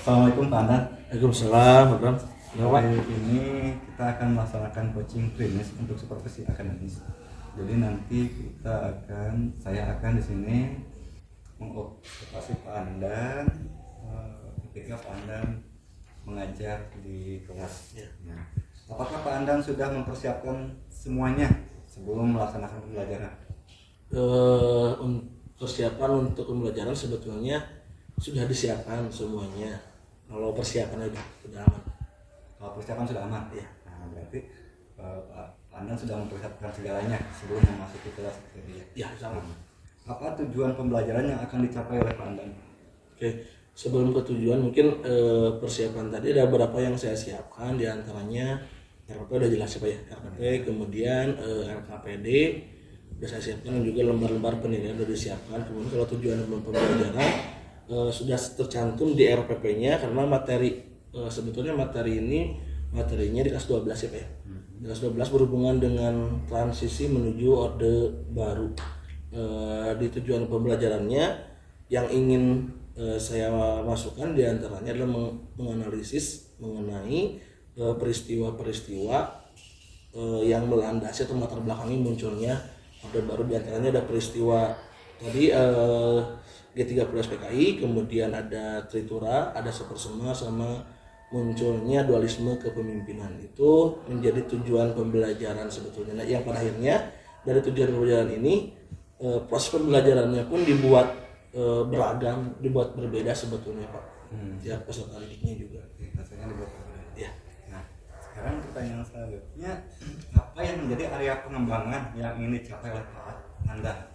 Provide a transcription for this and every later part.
Assalamualaikum Pak Andan. Waalaikumsalam, Bang. Hari ini kita akan melaksanakan coaching klinis untuk supervisi akademis. Jadi nanti saya akan di sini mengobservasi Pak Andan ketika Pak Andan mengajar di kelas. Nah, apakah Pak Andan sudah mempersiapkan semuanya sebelum melaksanakan pembelajaran? Persiapan untuk pembelajaran sebetulnya sudah disiapkan semuanya. Kalau persiapannya sudah aman. Kalau persiapan sudah aman, ya. Nah, berarti Pak Andan sudah mempersiapkan segalanya sebelum memasuki kelas. Ya, sama. Apa tujuan pembelajaran yang akan dicapai oleh Pak Andan? Oke, sebelum ke tujuan mungkin persiapan tadi ada beberapa yang saya siapkan, diantaranya RPP udah jelas apa ya, RPP, kemudian LKPD udah saya siapkan, dan juga lembar-lembar penilaian udah disiapkan. Kemudian kalau tujuan pembelajaran sudah tercantum di RPP-nya, karena sebetulnya materi ini materinya di kelas 12 ya Pak ya. Di kelas 12 berhubungan dengan transisi menuju orde baru. Di tujuan pembelajarannya yang ingin saya masukkan diantaranya adalah menganalisis mengenai peristiwa-peristiwa yang melandasi atau latar belakangi munculnya orde baru. Diantaranya ada peristiwa tadi G30 SPKI, kemudian ada Tritura, ada Sapersema, sama munculnya dualisme kepemimpinan. Itu menjadi tujuan pembelajaran sebetulnya. Nah, yang pada akhirnya dari tujuan pembelajaran ini proses pembelajarannya pun dibuat beragam, dibuat berbeda sebetulnya Pak. Tiap peserta didiknya juga. Rasanya dibuat berbeda. Ya. Nah, sekarang pertanyaan selanjutnya, apa yang menjadi area pengembangan yang ingin dicapai oleh Pak Andan?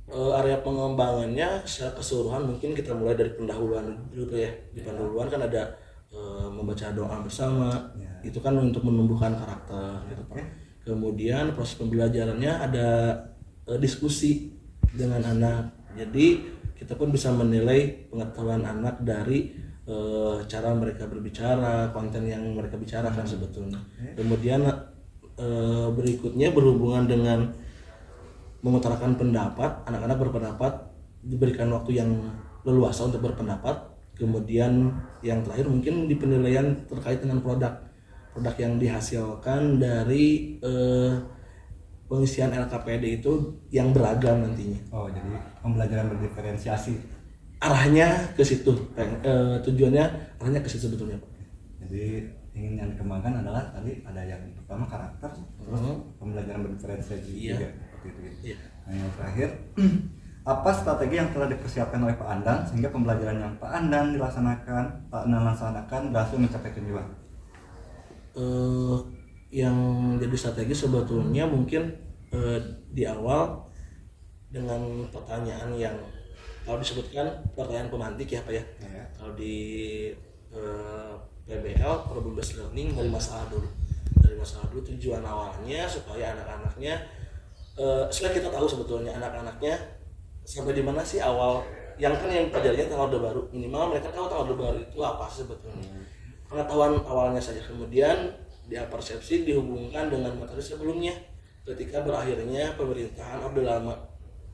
Area pengembangannya secara keseluruhan mungkin kita mulai dari pendahuluan dulu ya. Di pendahuluan kan ada membaca doa bersama, itu kan untuk menumbuhkan karakter gitu Pak. Kemudian proses pembelajarannya ada diskusi dengan anak, jadi kita pun bisa menilai pengetahuan anak dari cara mereka berbicara, konten yang mereka bicarakan sebetulnya. Kemudian berikutnya berhubungan dengan mengutarakan pendapat, anak-anak berpendapat, diberikan waktu yang leluasa untuk berpendapat. Kemudian yang terakhir mungkin di penilaian terkait dengan produk yang dihasilkan dari pengisian LKPD itu yang beragam nantinya. Oh, jadi pembelajaran berdiferensiasi. Arahnya ke situ, tujuannya arahnya ke situ sebetulnya Pak. Jadi ingin yang dikembangkan adalah tadi ada yang pertama karakter, terus pembelajaran berdiferensiasi juga seperti itu. Iya. Nah, yang terakhir, apa strategi yang telah dipersiapkan oleh Pak Andan sehingga pembelajaran yang Pak Andan laksanakan berhasil mencapai tujuan? Yang jadi strategi sebetulnya mungkin di awal dengan pertanyaan yang kalau disebutkan pertanyaan pemantik ya Pak ya. Kalau di PBL problem based learning dari masalah dulu tujuan awalnya supaya anak-anaknya supaya kita tahu sebetulnya anak-anaknya sampai di mana sih awal yang pelajarinya tentang orde baru, minimal mereka tahu tentang orde baru itu apa sebetulnya, pengetahuan awalnya saja. Kemudian dia persepsi dihubungkan dengan materi sebelumnya ketika berakhirnya pemerintahan orde lama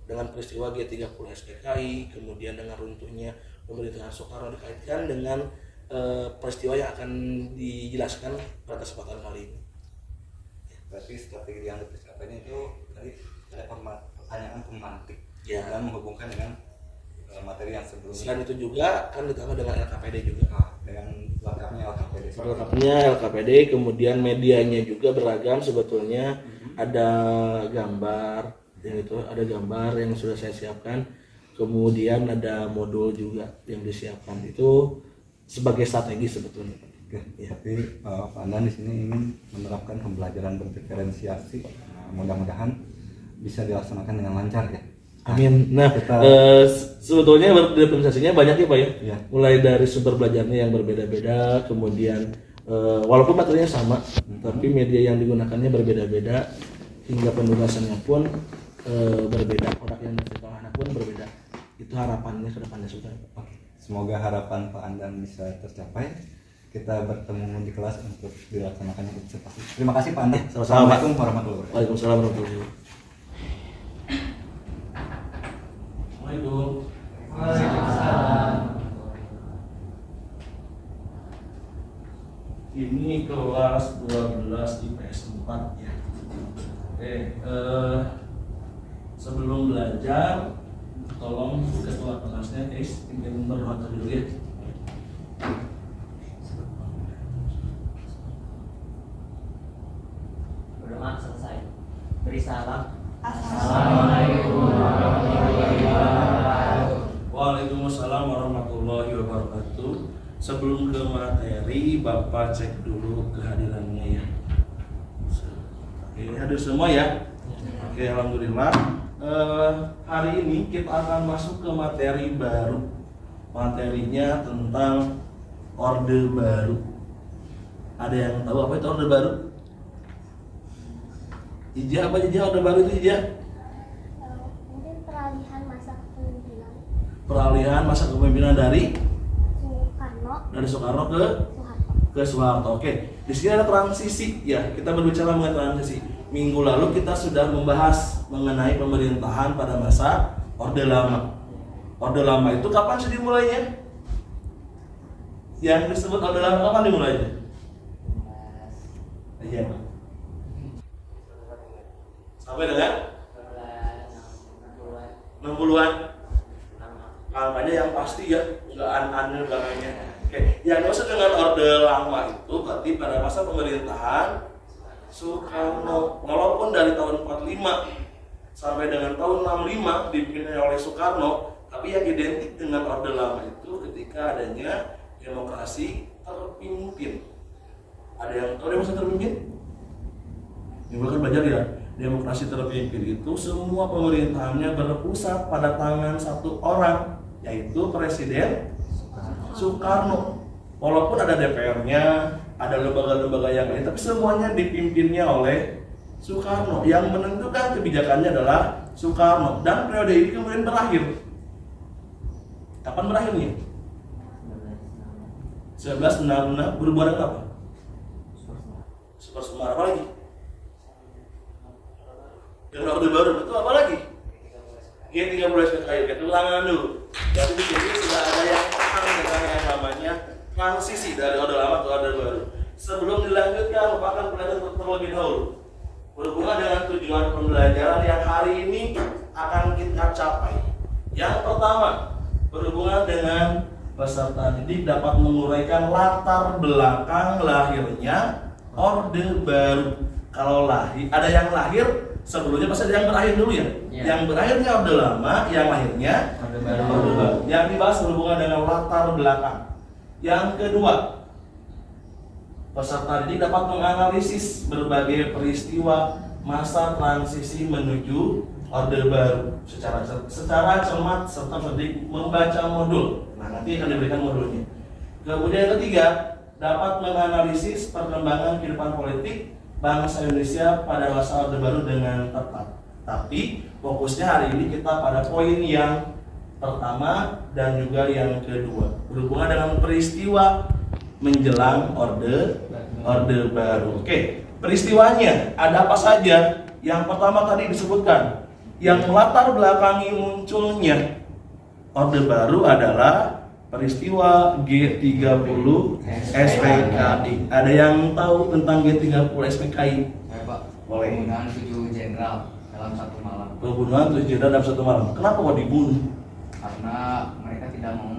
dengan peristiwa G30 SPKI, kemudian dengan runtuhnya pemerintahan Soekarno dikaitkan dengan peristiwa yang akan dijelaskan pada kesempatan kali ini. Berarti strategi yang dipersiapkan itu tadi ada pertanyaan pemantik dan menghubungkan dengan materi yang sebelumnya. Selain itu juga kan ditambah dengan LKPD juga. Dengan lengkapnya LKPD. Lengkapnya LKPD, kemudian medianya juga beragam sebetulnya. Ada gambar, yang sudah saya siapkan. Kemudian ada modul juga yang disiapkan. Itu sebagai strategi sebetulnya. Oke, tapi Pak Andan di sini ingin menerapkan pembelajaran berdiferensiasi. Mudah-mudahan bisa dilaksanakan dengan lancar ya. Amin. Nah, sebetulnya diferensiasinya banyak ya Pak ya. Mulai dari sumber belajarnya yang berbeda-beda, kemudian walaupun materinya sama, tapi media yang digunakannya berbeda-beda, hingga penugasannya pun berbeda, produk yang dihasilkan anak pun berbeda. Itu harapannya ke depannya sudah. Semoga harapan Pak Andan bisa tercapai. Kita bertemu di kelas untuk dilaksanakan observasi. Terima kasih Pak Andan. Assalamualaikum warahmatullahi wabarakatuh. Waalaikumsalam warahmatullahi wabarakatuh. Waalaikumsalam. Ini kelas 12 IPS 4 ya. Oke, sebelum belajar tolong ketua kelasnya guys, pimpin berdoa dulu ya. Berdoa selesai. Beri salam. Assalamualaikum warahmatullahi wabarakatuh. Waalaikumsalam warahmatullahi wabarakatuh. Sebelum ke materi, Bapak cek dulu kehadirannya ya. Oke, hadir semua ya. Oke, alhamdulillah. Hari ini kita akan masuk ke materi baru. Materinya tentang orde baru. Ada yang tahu apa itu orde baru? Ija, apa Ija orde baru itu Ija? Mungkin peralihan masa kepemimpinan Peralihan masa kepemimpinan dari Soekarno Soekarno ke Soeharto. Oke, di sini ada transisi ya. Kita berbicara mengenai transisi. Minggu lalu kita sudah membahas mengenai pemerintahan pada masa Orde Lama. Orde Lama itu kapan sih dimulainya? Yang disebut Orde Lama kapan dimulainya? Iya. Sampai dengan 60-an. Angkanya yang pasti ya, nggak an-an belakangnya. Oke, yang dimaksud dengan Orde Lama itu berarti pada masa pemerintahan Soekarno. Walaupun dari tahun 45 sampai dengan tahun 65 dipimpin oleh Soekarno, tapi yang identik dengan Orde Lama itu ketika adanya demokrasi terpimpin. Ada yang tahu demokrasi terpimpin? Ini bukan belajar ya. Demokrasi terpimpin itu semua pemerintahannya berpusat pada tangan satu orang, yaitu Presiden Soekarno. Walaupun ada DPR-nya, ada lembaga-lembaga yang lain, tapi semuanya dipimpinnya oleh Soekarno. Yang menentukan kebijakannya adalah Soekarno. Dan periode ini kemudian berakhir. Kapan berakhirnya? 1966. Berubah dengan apa? Super Semar. Apa lagi? Yang Orde Baru itu apa lagi? G30 SPKI. Kita ulangan dulu. Jadi di sini sudah ada yang paham tentang yang namanya transisi dari Orde Lama ke Orde Baru. Sebelum dilanjutkan, lupakan pelajaran terlebih dahulu. Berhubungan dengan tujuan pembelajaran yang hari ini akan kita capai. Yang pertama, berhubungan dengan peserta didik dapat menguraikan latar belakang lahirnya Orde Baru. Kalau lahir, ada yang lahir sebelumnya pasti ada yang berakhir dulu ya. Yang berakhirnya Orde Lama, yang lahirnya Orde Baru. Yang dibahas berhubungan dengan latar belakang. Yang kedua, peserta didik dapat menganalisis berbagai peristiwa masa transisi menuju Orde Baru secara cermat serta cerdik membaca modul. Nah, nanti akan diberikan modulnya. Kemudian yang ketiga, dapat menganalisis perkembangan kehidupan politik bangsa Indonesia pada masa Orde Baru dengan tepat. Tapi fokusnya hari ini kita pada poin yang pertama dan juga yang kedua, berhubungan dengan peristiwa menjelang Orde Baru. Oke, peristiwanya ada apa saja? Yang pertama tadi disebutkan, yang melatar belakangi munculnya Orde Baru adalah peristiwa G30 SPKI. Ada yang tahu tentang G30 SPKI? Saya Pak. Boleh. Pembunuhan 7 jenderal dalam satu malam. Pembunuhan 7 jenderal dalam satu malam. Kenapa kok dibunuh? Karena mereka tidak mau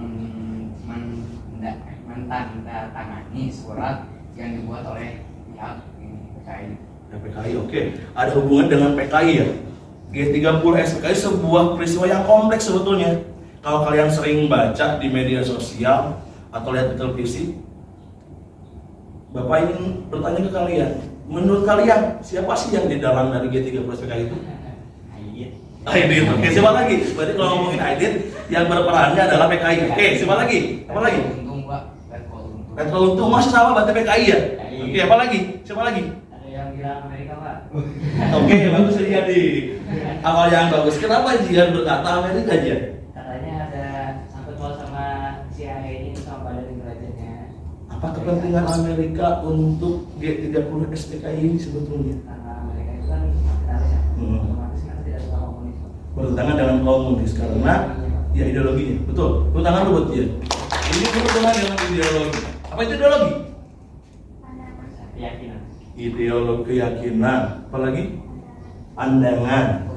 menandatangani surat yang dibuat oleh pihak PKI. PKI, oke. Ada hubungan dengan PKI ya? G30 SPKI sebuah peristiwa yang kompleks sebetulnya. Kalau kalian sering baca di media sosial atau lihat di televisi, Bapak ingin bertanya ke kalian, menurut kalian siapa sih yang di dalam dari G30 SPKI itu? Aidit. Oke, siapa lagi? Berarti kalau ngomongin Aidit, yang berperannya adalah PKI. Oke, siapa lagi? Apa lagi? Untung Pak, Petro Untung masih sama berarti PKI ya? Oke, apa lagi? Siapa lagi? Ada yang bilang Amerika Pak. Oke, bagus Jadi. Awal yang bagus. Kenapa Jian berkata Amerika aja? Katanya ada sangkut paut sama CIA ini sama badan intelijennya. Apa kepentingan Amerika untuk G30 SPKI ini sebetulnya? Karena Amerika itu kan kapitalis ya. Otomatis kan tidak suka komunis. Bertentangan dengan komunis karena ya ideologinya. Betul. Bertentangan lu buat dia. Ini bertentangan dengan ideologi. Apa itu ideologi? keyakinan, ideologi keyakinan, apalagi pandangan,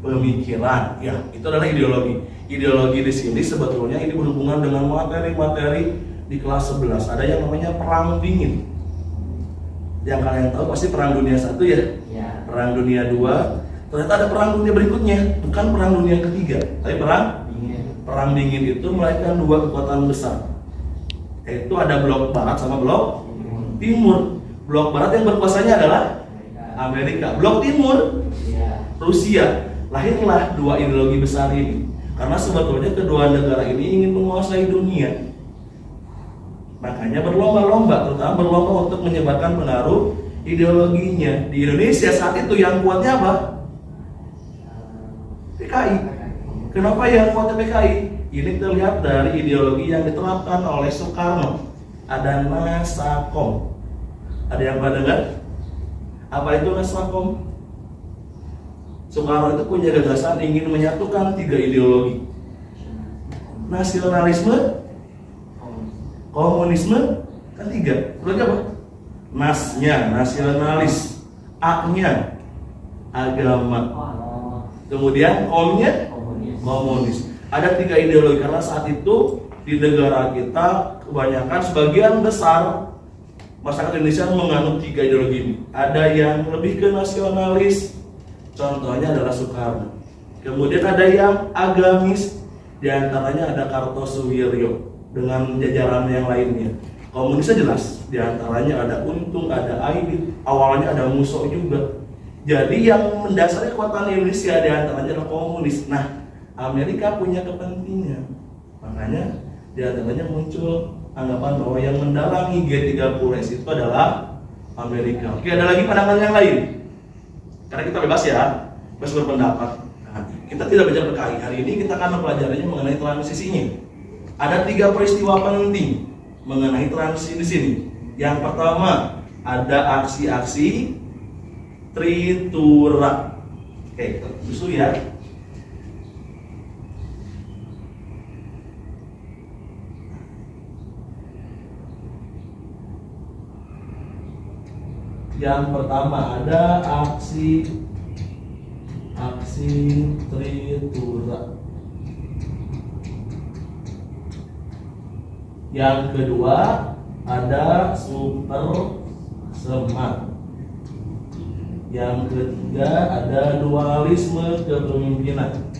pemikiran, ya itu adalah ideologi. Ideologi di sini sebetulnya ini berhubungan dengan materi-materi di kelas 11. Ada yang namanya perang dingin. Yang kalian tahu pasti perang dunia 1 ya, ya. Perang dunia 2. Ternyata ada perang dunia berikutnya, bukan perang dunia ketiga, tapi perang dingin itu melahirkan dua kekuatan besar. Yaitu ada blok barat sama blok timur. Blok barat yang berkuasanya adalah Amerika. Blok timur Ya. Rusia. Lahirlah dua ideologi besar ini. Karena sebetulnya kedua negara ini ingin menguasai dunia. Makanya berlomba-lomba, terutama berlomba untuk menyebarkan pengaruh ideologinya. Di Indonesia saat itu yang kuatnya apa? PKI. Kenapa yang kuatnya PKI? Ini terlihat dari ideologi yang diterapkan oleh Soekarno. Ada Nasakom. Ada yang pernah dengar? Apa itu Nasakom? Soekarno itu punya gagasan ingin menyatukan 3 ideologi. Nasionalisme, komunisme, kan 3. Berarti apa? Nasnya, nasionalis. A-nya, agama. Kemudian komnya, komunis. Ada 3 ideologi karena saat itu di negara kita kebanyakan sebagian besar masyarakat Indonesia menganut 3 ideologi ini. Ada yang lebih ke nasionalis, contohnya adalah Soekarno. Kemudian ada yang agamis, diantaranya ada Kartosuwiryo dengan jajaran yang lainnya. Komunisnya jelas, diantaranya ada Untung, ada Aidit, awalnya ada Musso juga. Jadi yang mendasari kekuatan Indonesia diantaranya adalah komunis. Nah, Amerika punya kepentingan, makanya diantaranya muncul anggapan bahwa yang mendalangi G30S itu adalah Amerika. Oke, ada lagi pandangan yang lain? Karena kita bebas ya, bebas berpendapat. Nah, kita tidak bicara PKI. Hari ini kita akan mempelajarinya mengenai transisinya. Ada 3 peristiwa penting mengenai transisi di sini. Yang pertama, ada aksi-aksi Tritura. Oke, susul ya. Yang pertama ada aksi Tritura. Yang kedua ada Super Semar. Yang ketiga ada dualisme kepemimpinan.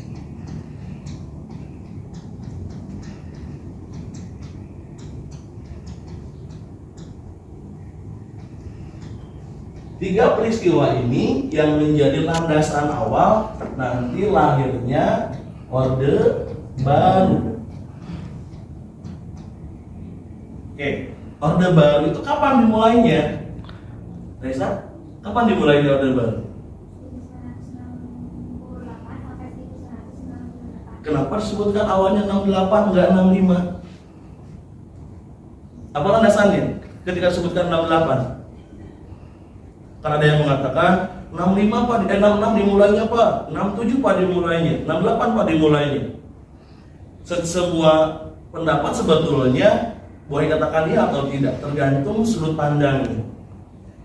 Tiga peristiwa ini yang menjadi landasan awal nanti lahirnya Orde Baru. Oke, Orde Baru itu kapan dimulainya? Reza, kapan dimulainya Orde Baru? Kenapa disebutkan awalnya 68 enggak 65? Apa landasannya ketika disebutkan 68? Karena ada yang mengatakan 65 Pak, 66 dimulainya Pak, 67 Pak dimulainya, 68 Pak dimulainya. Semua pendapat sebetulnya boleh dikatakan iya atau tidak, tergantung sudut pandangnya.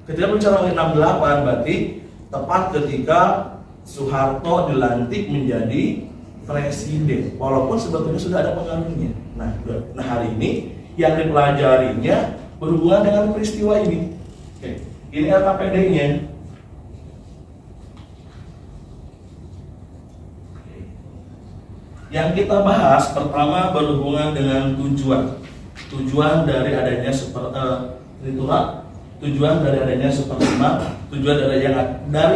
Ketika bicara 68 berarti tepat ketika Soeharto dilantik menjadi presiden, walaupun sebetulnya sudah ada pengaruhnya. Nah hari ini yang dipelajarinya berhubungan dengan peristiwa ini. Oke. Ini LKPD-nya. Yang kita bahas pertama berhubungan dengan tujuan dari adanya Tritura, tujuan dari adanya Super Semar, tujuan dari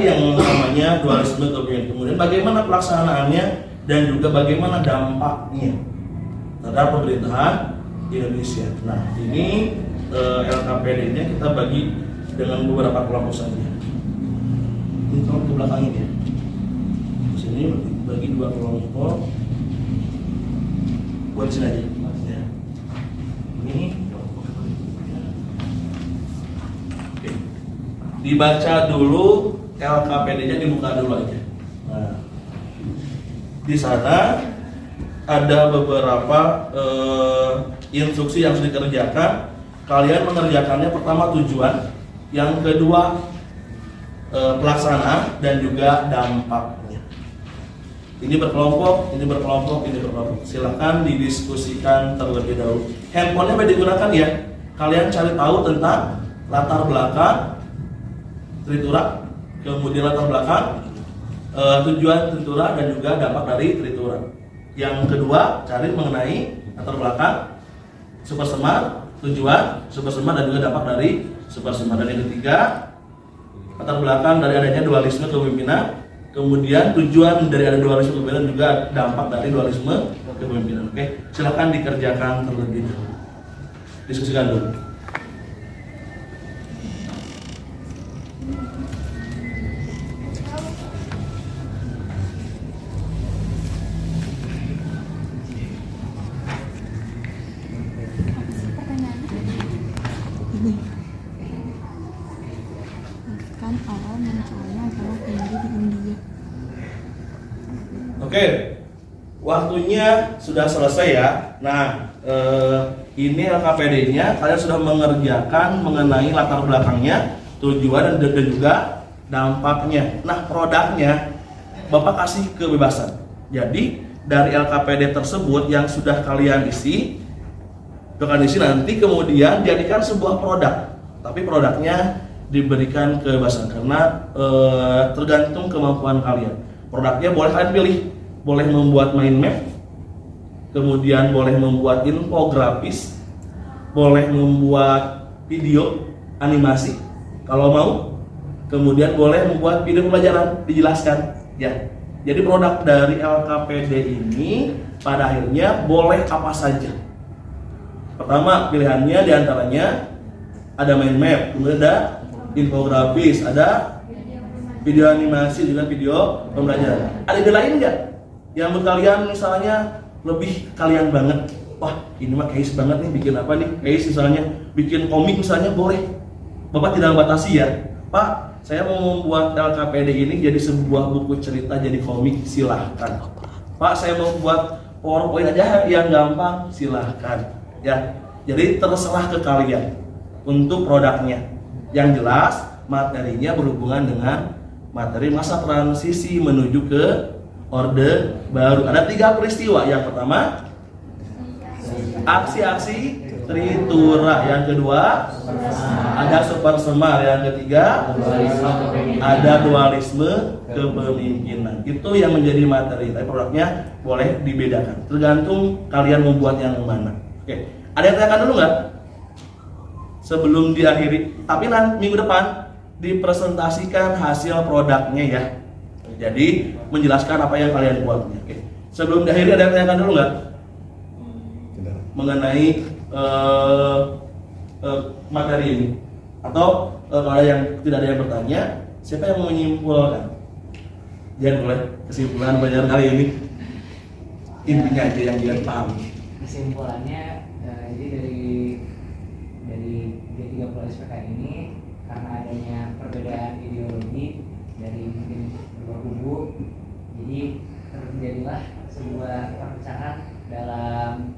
yang namanya dualisme kepemimpinan. Kemudian bagaimana pelaksanaannya dan juga bagaimana dampaknya terhadap pemerintahan Indonesia. Nah, ini LKPD-nya kita bagi dengan beberapa kelompok saja. Ini kalau ke belakang ini ya. Di sini bagi 2 kelompok. Buat sini aja. Ya. Ini. Oke. Dibaca dulu LKPD-nya, dibuka dulu aja. Nah, di sana ada beberapa instruksi yang harus dikerjakan. Kalian mengerjakannya pertama tujuan. Yang kedua pelaksanaan dan juga dampaknya. Ini berkelompok, ini berkelompok, ini berkelompok. Silakan didiskusikan terlebih dahulu. Handphonenya boleh digunakan ya. Kalian cari tahu tentang latar belakang tritura, kemudian latar belakang tujuan tritura dan juga dampak dari tritura. Yang kedua, cari mengenai latar belakang super semar, tujuan super semar dan juga dampak dari super semar. Dan yang ketiga, latar belakang dari adanya dualisme kepemimpinan, kemudian tujuan dari ada dualisme kepemimpinan juga dampak dari dualisme kepemimpinan. Oke, silakan dikerjakan terlebih dahulu. Diskusikan dulu. Kan awal munculnya adalah Hindu di India. Oke, waktunya sudah selesai ya. Nah, ini LKPD-nya kalian sudah mengerjakan mengenai latar belakangnya, tujuan dan juga dampaknya. Nah, produknya Bapak kasih kebebasan. Jadi dari LKPD tersebut yang sudah kalian isi nanti kemudian jadikan sebuah produk. Tapi produknya diberikan kebebasan karena tergantung kemampuan kalian. Produknya boleh kalian pilih, boleh membuat mind map, kemudian boleh membuat infografis, boleh membuat video animasi kalau mau, kemudian boleh membuat video pembelajaran dijelaskan ya. Jadi produk dari LKPD ini pada akhirnya boleh apa saja. Pertama pilihannya diantaranya ada mind map, kemudian ada infografis, ada video animasi, juga video pembelajaran. Ada ide lain nggak yang menurut kalian misalnya lebih kalian banget? Wah, ini mah case banget nih, bikin apa nih? Case misalnya bikin komik misalnya boleh. Bapak tidak membatasi ya. Pak, saya mau membuat LKPD ini jadi sebuah buku cerita jadi komik, silahkan. Pak, saya mau buat PowerPoint aja yang gampang, silahkan. Ya, jadi terserah ke kalian untuk produknya. Yang jelas materinya berhubungan dengan materi masa transisi menuju ke Orde Baru. Ada 3 peristiwa. Yang pertama, aksi-aksi Tritura. Yang kedua, ada super semar. Yang ketiga, ada dualisme kepemimpinan. Itu yang menjadi materi. Tapi produknya boleh dibedakan. Tergantung kalian membuat yang mana. Oke, ada yang tanyakan dulu nggak? Sebelum diakhiri. Tapi nanti minggu depan dipresentasikan hasil produknya ya. Jadi menjelaskan apa yang kalian buat. Oke. Sebelum diakhiri ada yang tanyakan dulu nggak? Tidak. Mengenai materi ini. Atau kalau yang tidak ada yang bertanya, siapa yang mau menyimpulkan? Jangan boleh kesimpulan pelajaran kali ini. Intinya aja yang dia paham. Kesimpulannya jadi dari G30 SPK ini karena adanya perbedaan ideologi dari mungkin dua kubu, jadi terjadilah sebuah perpecahan dalam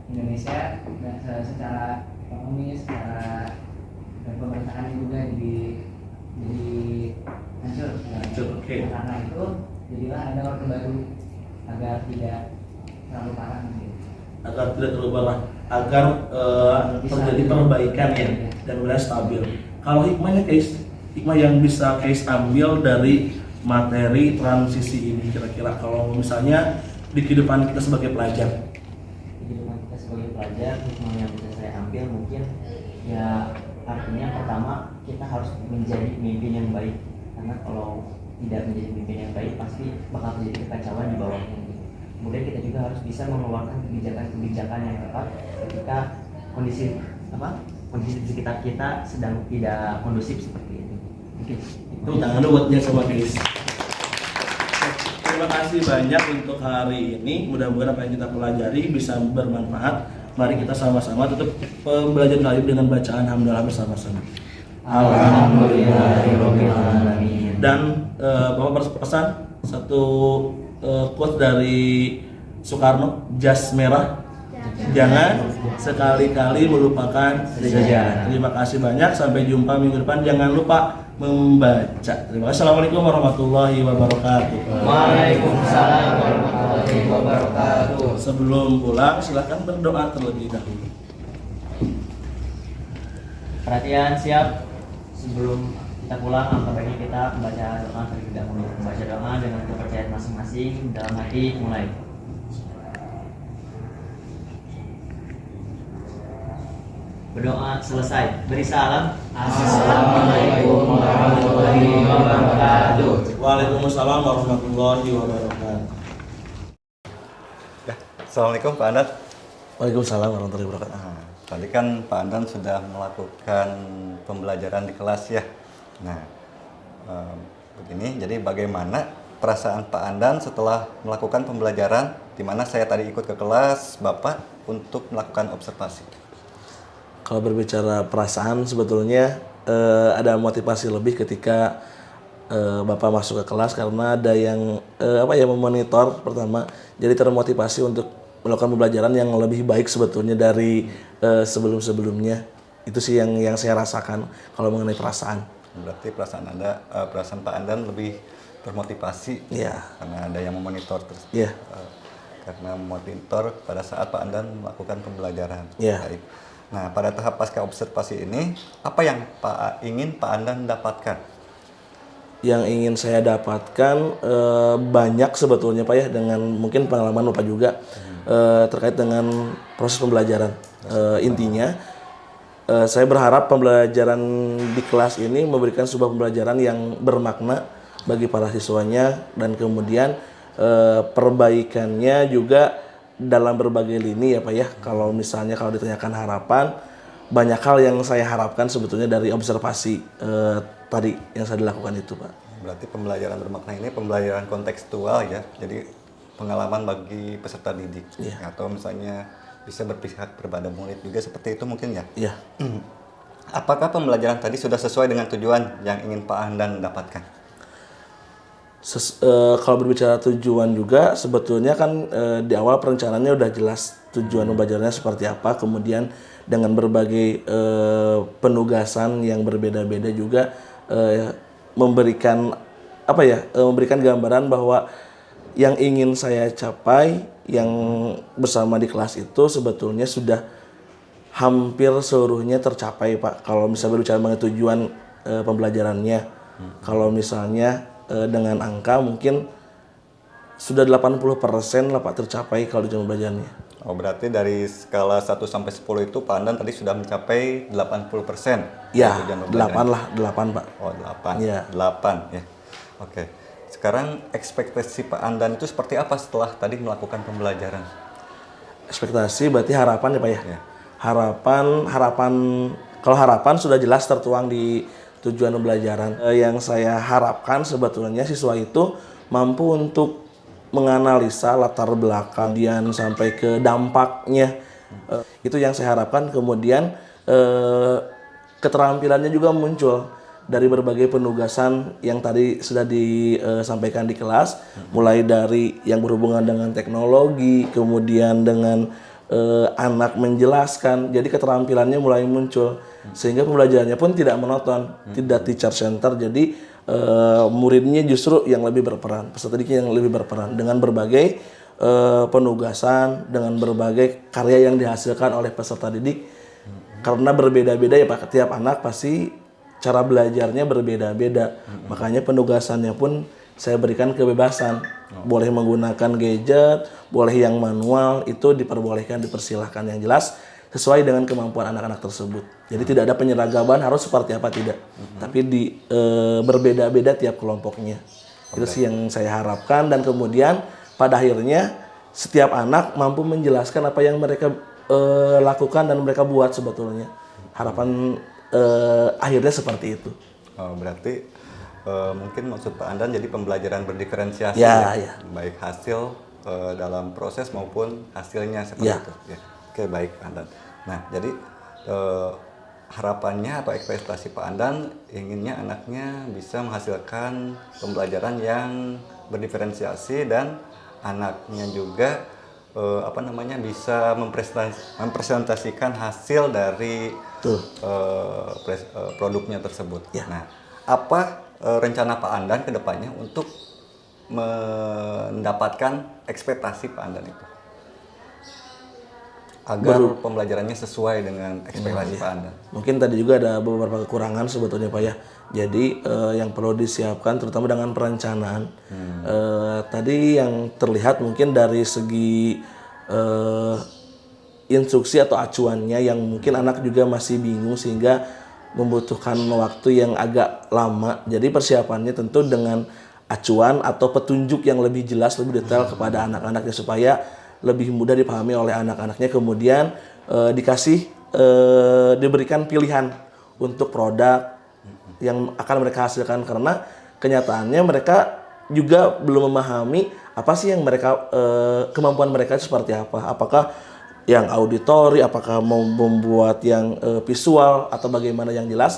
Indonesia dan secara ekonomi, secara dan pemerintahan juga jadi hancur. Oke. Karena itu jadilah ada orde baru agar tidak terlalu parah gitu. Agar tidak terlalu parah, agar terjadi perbaikan ya dan mulai stabil. Kalau hikmahnya case, hikmah yang bisa case ambil dari materi transisi ini kira-kira kalau misalnya di kehidupan kita sebagai pelajar. Di kehidupan kita sebagai pelajar, hikmah yang bisa saya ambil mungkin ya artinya pertama kita harus menjadi pemimpin yang baik, karena kalau tidak menjadi pemimpin yang baik pasti bakal terjadi kekacauan di bawahnya gitu. Kemudian kita juga harus bisa mengeluarkan kebijakan-kebijakan yang tepat ketika kondisi di sekitar kita sedang tidak kondusif seperti itu. Mungkin Itu tangan lu buat dia sama guys. Terima kasih banyak untuk hari ini. Mudah-mudahan apa yang kita pelajari bisa bermanfaat. Mari kita sama-sama tutup pembelajaran kali dengan bacaan hamdalah bersama-sama. Alhamdulillahirabbil alamin. Dan Bapak berpesan satu quote dari Soekarno, jas merah jangan sekali-kali melupakan sejarah. Terima kasih banyak, sampai jumpa minggu depan. Jangan lupa membaca. Terima kasih. Assalamualaikum warahmatullahi wabarakatuh. Waalaikumsalam warahmatullahi wabarakatuh. Sebelum pulang silahkan berdoa terlebih dahulu. Perhatian, siap. Sebelum kita pulang, angka baiknya kita membaca doa terlebih dahulu. Membaca doa dengan kepercayaan masing-masing dalam hati. Mulai. Berdoa selesai. Beri salam. Assalamualaikum warahmatullahi wabarakatuh. Waalaikumsalam warahmatullahi wabarakatuh. Ya, Assalamualaikum Pak Andan. Waalaikumsalam warahmatullahi wabarakatuh. Nah, tadi kan Pak Andan sudah melakukan pembelajaran di kelas ya. Nah, begini, jadi bagaimana perasaan Pak Andan setelah melakukan pembelajaran, di mana saya tadi ikut ke kelas Bapak untuk melakukan observasi? Kalau berbicara perasaan, sebetulnya ada motivasi lebih ketika Bapak masuk ke kelas, karena ada yang memonitor pertama, jadi termotivasi untuk melakukan pembelajaran yang lebih baik sebetulnya dari sebelum-sebelumnya. Itu sih yang saya rasakan kalau mengenai perasaan. Berarti perasaan Pak Andan lebih termotivasi, Iya. karena ada yang memonitor terus. Iya. Karena memonitor pada saat Pak Andan melakukan pembelajaran. Iya. Baik. Nah, pada tahap pasca observasi ini, apa yang ingin Pak Andan dapatkan? Yang ingin saya dapatkan banyak sebetulnya Pak ya, dengan mungkin pengalaman Bapak juga terkait dengan proses pembelajaran. Intinya saya berharap pembelajaran di kelas ini memberikan sebuah pembelajaran yang bermakna bagi para siswanya, dan kemudian perbaikannya juga dalam berbagai lini ya Pak ya. Kalau misalnya kalau ditanyakan harapan, banyak hal yang saya harapkan sebetulnya dari observasi tadi yang saya dilakukan itu Pak. Berarti pembelajaran bermakna ini pembelajaran kontekstual ya, jadi pengalaman bagi peserta didik. Iya. Atau misalnya bisa berpihak kepada murid juga, seperti itu mungkin ya? Iya. Apakah pembelajaran tadi sudah sesuai dengan tujuan yang ingin Pak Andan dapatkan? Kalau berbicara tujuan juga sebetulnya kan di awal perencanaannya udah jelas tujuan pembelajarannya seperti apa, kemudian dengan berbagai penugasan yang berbeda-beda juga memberikan memberikan gambaran bahwa yang ingin saya capai yang bersama di kelas itu sebetulnya sudah hampir seluruhnya tercapai Pak. Kalau misalnya berbicara mengenai tujuan pembelajarannya, kalau misalnya dengan angka mungkin sudah 80% lah Pak tercapai kalau di jam belajarnya. Oh, berarti dari skala 1 sampai 10 itu Pak Andan tadi sudah mencapai 80%. Ya, tujuan 8 pembelajaran. lah, 8 Pak. Oh, 8. Iya. 8 ya. Oke. Sekarang ekspektasi Pak Andan itu seperti apa setelah tadi melakukan pembelajaran? Ekspektasi berarti harapan ya Pak ya. Ya. Kalau harapan sudah jelas tertuang di tujuan pembelajaran. Yang saya harapkan sebetulnya siswa itu mampu untuk menganalisa latar belakang dan sampai ke dampaknya. Itu yang saya harapkan. Kemudian keterampilannya juga muncul dari berbagai penugasan yang tadi sudah disampaikan di kelas, mulai dari yang berhubungan dengan teknologi, kemudian dengan anak menjelaskan, jadi keterampilannya mulai muncul, sehingga pembelajarannya pun tidak monoton, tidak teacher center, jadi muridnya justru yang lebih berperan, peserta didiknya yang lebih berperan dengan berbagai penugasan, dengan berbagai karya yang dihasilkan oleh peserta didik, karena berbeda-beda ya Pak, tiap anak pasti cara belajarnya berbeda-beda, makanya penugasannya pun saya berikan kebebasan, boleh menggunakan gadget, boleh yang manual, itu diperbolehkan, dipersilahkan, yang jelas sesuai dengan kemampuan anak-anak tersebut. Jadi tidak ada penyeragaman harus seperti apa, tidak, tapi berbeda-beda tiap kelompoknya. Itu sih yang saya harapkan, dan kemudian pada akhirnya setiap anak mampu menjelaskan apa yang mereka lakukan dan mereka buat sebetulnya. Harapan akhirnya seperti itu. Oh, berarti mungkin maksud Pak Andan jadi pembelajaran berdiferensiasi Ya. baik hasil dalam proses maupun hasilnya seperti Ya. itu. Ya. Oke, baik Pak Andan. Nah, jadi harapannya atau ekspektasi Pak Andan inginnya anaknya bisa menghasilkan pembelajaran yang berdiferensiasi dan anaknya juga bisa mempresentasikan hasil dari produknya tersebut. Ya. Nah, apa rencana Pak Andan ke depannya untuk mendapatkan ekspektasi Pak Andan itu? Agar pembelajarannya sesuai dengan ekspektasi Pak Andan. Mungkin tadi juga ada beberapa kekurangan sebetulnya Pak ya. Jadi yang perlu disiapkan terutama dengan perencanaan. Tadi yang terlihat mungkin dari segi instruksi atau acuannya yang mungkin anak juga masih bingung sehingga membutuhkan waktu yang agak lama. Jadi persiapannya tentu dengan acuan atau petunjuk yang lebih jelas, lebih detail kepada anak-anaknya supaya lebih mudah dipahami oleh anak-anaknya. Kemudian diberikan pilihan untuk produk yang akan mereka hasilkan, karena kenyataannya mereka juga belum memahami apa sih yang mereka kemampuan mereka itu seperti apa. Apakah yang auditori, apakah mau membuat yang visual atau bagaimana. Yang jelas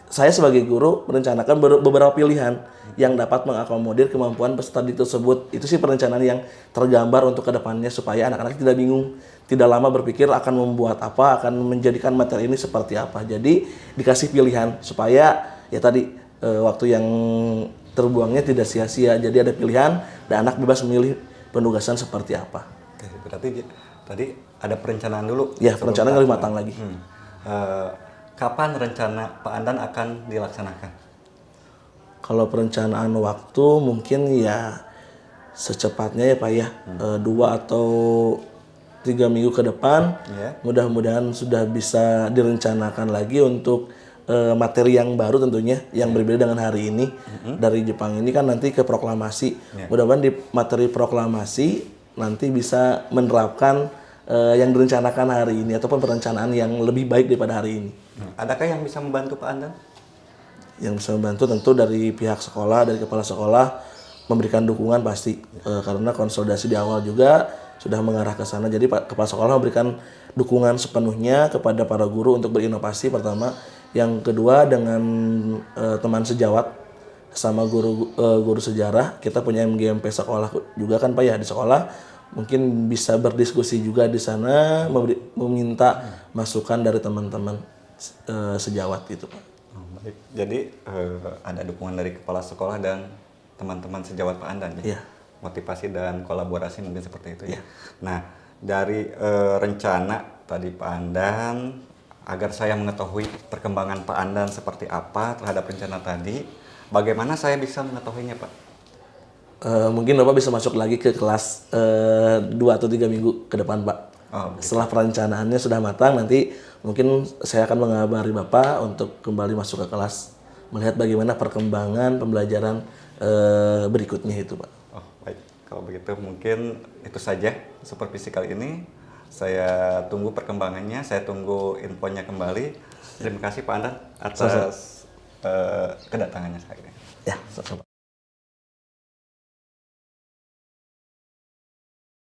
saya sebagai guru merencanakan beberapa pilihan yang dapat mengakomodir kemampuan peserta didik tersebut. Itu sih perencanaan yang tergambar untuk kedepannya supaya anak-anak tidak bingung, tidak lama berpikir akan membuat apa, akan menjadikan materi ini seperti apa. Jadi dikasih pilihan supaya ya tadi waktu yang terbuangnya tidak sia-sia. Jadi ada pilihan dan anak bebas memilih penugasan seperti apa. Oke, berarti tadi ada perencanaan dulu. Ya, perencanaan lebih matang lagi. Kapan rencana Pak Andan akan dilaksanakan? Kalau perencanaan waktu mungkin ya secepatnya ya Pak ya, 2 atau 3 minggu ke depan. Mudah-mudahan sudah bisa direncanakan lagi untuk materi yang baru tentunya, yang berbeda dengan hari ini. Dari Jepang ini kan nanti ke proklamasi. Mudah-mudahan di materi proklamasi nanti bisa menerapkan yang direncanakan hari ini ataupun perencanaan yang lebih baik daripada hari ini. Adakah yang bisa membantu Pak Andan? Yang bisa membantu tentu dari pihak sekolah, dari kepala sekolah memberikan dukungan pasti, karena konsolidasi di awal juga sudah mengarah ke sana. Jadi kepala sekolah memberikan dukungan sepenuhnya kepada para guru untuk berinovasi pertama. Yang kedua dengan teman sejawat sama guru sejarah, kita punya MGMP sekolah juga kan Pak ya, di sekolah mungkin bisa berdiskusi juga di sana, meminta masukan dari teman-teman sejawat gitu Pak. Baik. Jadi ada dukungan dari kepala sekolah dan teman-teman sejawat Pak Andan ya? Motivasi dan kolaborasi mungkin seperti itu ya. Nah, dari rencana tadi Pak Andan, agar saya mengetahui perkembangan Pak Andan seperti apa terhadap rencana tadi, bagaimana saya bisa mengetahuinya Pak? Mungkin Bapak bisa masuk lagi ke kelas 2 atau 3 minggu ke depan Pak. Setelah perencanaannya sudah matang, nanti mungkin saya akan mengabari Bapak untuk kembali masuk ke kelas, melihat bagaimana perkembangan pembelajaran berikutnya itu Pak. Oh baik, kalau begitu mungkin itu saja supervisi kali ini. Saya tunggu perkembangannya, saya tunggu infonya kembali. Terima kasih Pak Andan atas kedatangannya hari ini. Ya, sama-sama.